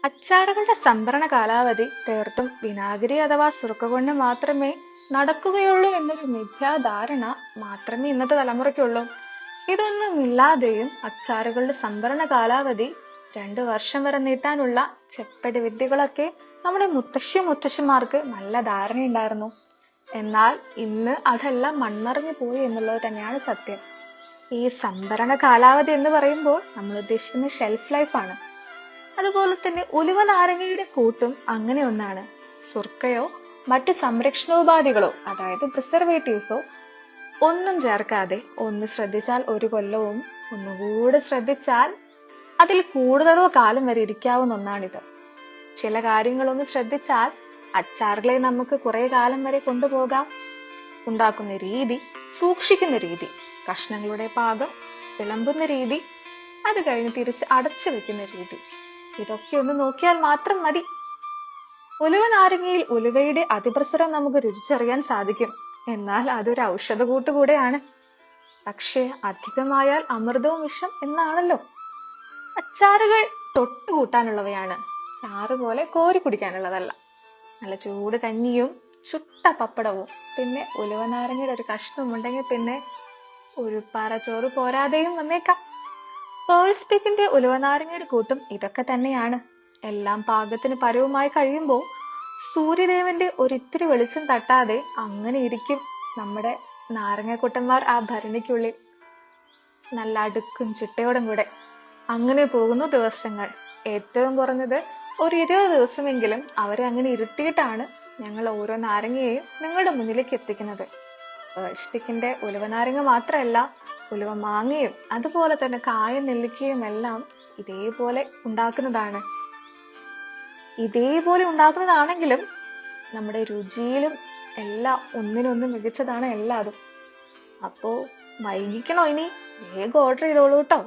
അച്ചാറുകളുടെ സംഭരണ കാലാവധി തീർത്തും വിനാഗിരി അഥവാ സുറുക്ക കൊണ്ട് മാത്രമേ നടക്കുകയുള്ളൂ എന്നൊരു മിഥ്യാധാരണ മാത്രമേ ഇന്നത്തെ തലമുറയ്ക്കുള്ളൂ. ഇതൊന്നുമില്ലാതെയും അച്ചാറുകളുടെ സംഭരണ കാലാവധി 2 വർഷം വരെ നീട്ടാനുള്ള ചെപ്പടി വിദ്യകളൊക്കെ നമ്മുടെ മുത്തശ്ശിമാർക്ക് നല്ല ധാരണയുണ്ടായിരുന്നു. എന്നാൽ ഇന്ന് അതെല്ലാം മൺമറഞ്ഞു പോയി എന്നുള്ളത് തന്നെയാണ് സത്യം. ഈ സംഭരണ കാലാവധി എന്ന് പറയുമ്പോൾ നമ്മൾ ഉദ്ദേശിക്കുന്ന ഷെൽഫ് ലൈഫ് ആണ്. അതുപോലെ തന്നെ ഉലുവ നാരങ്ങയുടെ കൂട്ടും അങ്ങനെ ഒന്നാണ്. സുർക്കയോ മറ്റു സംരക്ഷണോപാധികളോ അതായത് പ്രിസർവേറ്റീവ്സോ ഒന്നും ചേർക്കാതെ ഒന്ന് ശ്രദ്ധിച്ചാൽ 1 കൊല്ലവും ഒന്നുകൂടെ ശ്രദ്ധിച്ചാൽ അതിൽ കൂടുതലോ കാലം വരെ ഇരിക്കാവുന്ന ഒന്നാണിത്. ചില കാര്യങ്ങളൊന്ന് ശ്രദ്ധിച്ചാൽ അച്ചാറുകളെ നമുക്ക് കുറെ കാലം വരെ കൊണ്ടുപോകാം. ഉണ്ടാക്കുന്ന രീതി, സൂക്ഷിക്കുന്ന രീതി, കഷ്ണങ്ങളുടെ പാകം, വിളമ്പുന്ന രീതി, അത് കഴിഞ്ഞ് തിരിച്ച് അടച്ചു വെക്കുന്ന രീതി, ഇതൊക്കെ ഒന്ന് നോക്കിയാൽ മാത്രം മതി. ഉലുവ നാരങ്ങയിൽ ഉലുവയുടെ അതിപ്രസരം നമുക്ക് രുചിച്ചറിയാൻ സാധിക്കും. എന്നാൽ അതൊരു ഔഷധ കൂട്ടുകൂടെയാണ്. പക്ഷേ അധികമായാൽ അമൃതവും വിഷം എന്നാണല്ലോ. അച്ചാറുകൾ തൊട്ടുകൂട്ടാനുള്ളവയാണ്, ചാറ് പോലെ കോരി കുടിക്കാനുള്ളതല്ല. നല്ല ചൂട് കഞ്ഞിയും ചുട്ട പപ്പടവും പിന്നെ ഉലുവ നാരങ്ങയുടെ ഒരു കഷ്ണവും ഉണ്ടെങ്കിൽ പിന്നെ ഒരു പറ ചോറ് പോരാതെയും വന്നേക്കാം. പേൾ സ്പീക്കിന്റെ ഉലുവ നാരങ്ങയുടെ കൂട്ടും ഇതൊക്കെ തന്നെയാണ്. എല്ലാം പാകത്തിന് പരവുമായി കഴിയുമ്പോൾ സൂര്യദേവന്റെ ഒരിത്തിരി വെളിച്ചം തട്ടാതെ അങ്ങനെ ഇരിക്കും നമ്മുടെ നാരങ്ങക്കുട്ടന്മാർ ആ ഭരണിക്കുള്ളിൽ, നല്ല അടുക്കും ചിട്ടയോടും കൂടെ. അങ്ങനെ പോകുന്നു ദിവസങ്ങൾ. ഏറ്റവും കുറഞ്ഞത് ഒരു 20 ദിവസമെങ്കിലും അവരെ അങ്ങനെ ഇരുത്തിയിട്ടാണ് ഞങ്ങൾ ഓരോ നാരങ്ങയെയും നിങ്ങളുടെ മുന്നിലേക്ക് എത്തിക്കുന്നത്. സ്റ്റിക്കിന്റെ ഉലുവ നാരങ്ങ മാത്രമല്ല, ഉലുവ മാങ്ങയും അതുപോലെ തന്നെ കായ നെല്ലിക്കയും എല്ലാം ഇതേപോലെ ഉണ്ടാക്കുന്നതാണെങ്കിലും നമ്മുടെ രുചിയിലും എല്ലാം ഒന്നിനൊന്നും മികച്ചതാണ് എല്ലാതും. അപ്പോ വൈകിക്കണോ ഇനി? വേഗം ഓർഡർ ചെയ്തോളൂ കേട്ടോ.